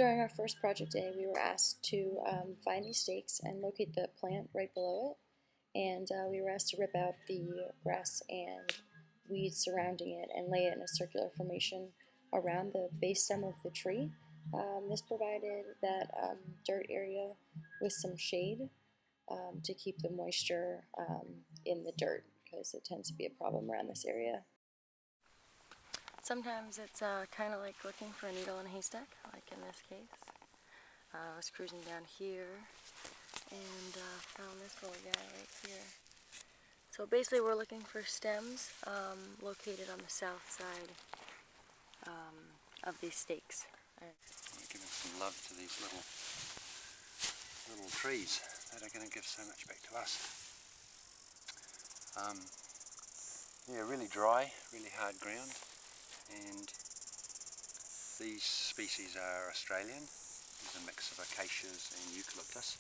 During our first project day, we were asked to find these stakes and locate the plant right below it. And we were asked to rip out the grass and weeds surrounding it and lay it in a circular formation around the base stem of the tree. This provided that dirt area with some shade to keep the moisture in the dirt, because it tends to be a problem around this area. Sometimes it's kind of like looking for a needle in a haystack, like in this case. I was cruising down here and found this little guy right here. So basically we're looking for stems located on the south side of these stakes. We're giving some love to these little trees that are going to give so much back to us. Yeah, really dry, really hard ground, and these species are Australian. There's a mix of acacias and eucalyptus,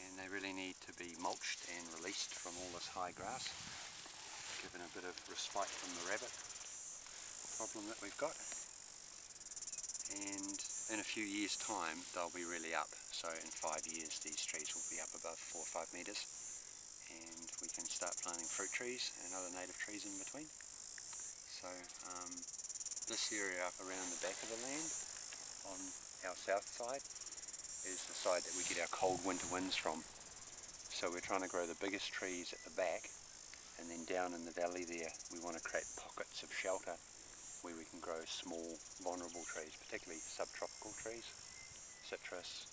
and they really need to be mulched and released from all this high grass, given a bit of respite from the rabbit problem that we've got. And in a few years' time they'll be really up, so in 5 years these trees will be up above 4 or 5 metres, and we can start planting fruit trees and other native trees in between. So this area up around the back of the land on our south side is the side that we get our cold winter winds from. So we're trying to grow the biggest trees at the back, and then down in the valley there we want to create pockets of shelter where we can grow small vulnerable trees, particularly subtropical trees, citrus,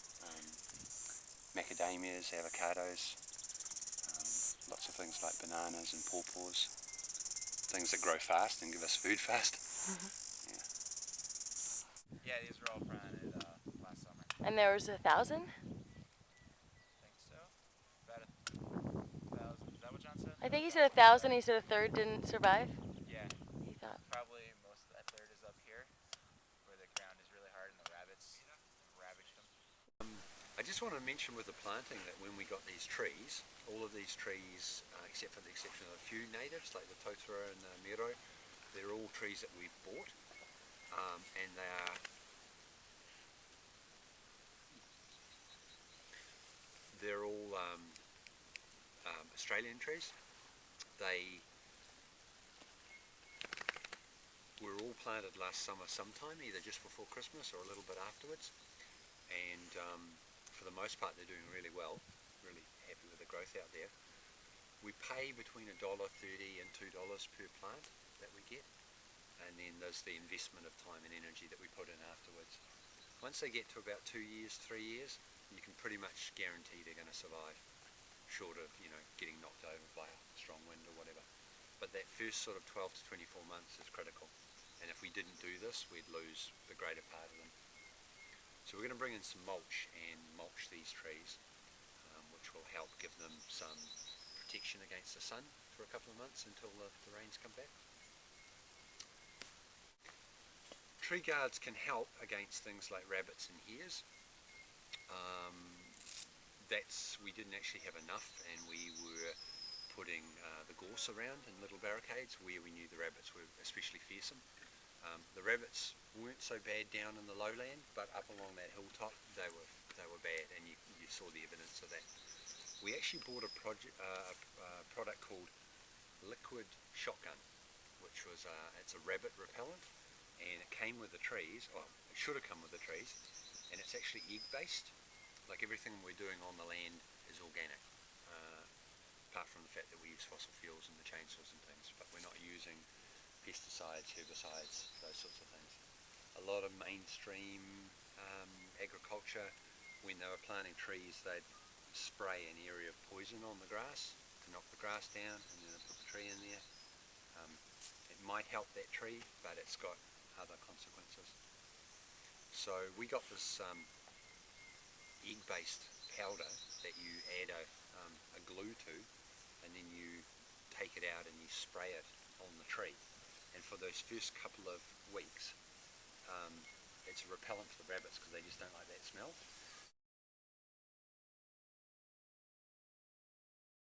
macadamias, avocados, lots of things like bananas and pawpaws, things that grow fast and give us food fast. Yeah, these were all planted last summer. And there was 1,000? I think so. About 1,000. Is that what John said? I think he said 1,000. He said a third didn't survive. Yeah. He thought. Probably most of that third is up here, where the ground is really hard and the rabbits ravaged them. I just want to mention with the planting that when we got these trees, all of these trees, except for the exception of a few natives like the totara and the miro, they're all trees that we've bought, and they're all Australian trees. They were all planted last summer sometime, either just before Christmas or a little bit afterwards, and for the most part they're doing really well, really happy with the growth out there. We pay between $1.30 and $2 per plant that we get, and then there's the investment of time and energy that we put in afterwards. Once they get to about 2 years, 3 years, you can pretty much guarantee they're going to survive, short of, you know, getting knocked over by a strong wind or whatever. But that first sort of 12 to 24 months is critical, and if we didn't do this we'd lose the greater part of them. So we're going to bring in some mulch and mulch these trees, which will help give them some protection against the sun for a couple of months until the rains come back. Tree guards can help against things like rabbits and hares. We didn't actually have enough, and we were putting the gorse around in little barricades where we knew the rabbits were especially fearsome. The rabbits weren't so bad down in the lowland, but up along that hilltop they were bad, and you saw the evidence of that. We actually bought a product called Liquid Shotgun, which was it's a rabbit repellent, and it came with the trees. Well, it should have come with the trees, and it's actually egg based. Like everything we're doing on the land is organic, apart from the fact that we use fossil fuels in the chainsaws and things, but we're not using pesticides, herbicides, those sorts of things. A lot of mainstream agriculture, when they were planting trees, they'd spray an area of poison on the grass to knock the grass down, and then they'd put the tree in there. It might help that tree, but it's got other consequences. So we got this egg-based powder that you add a glue to, and then you take it out and you spray it on the tree. And for those first couple of weeks, it's a repellent for the rabbits because they just don't like that smell.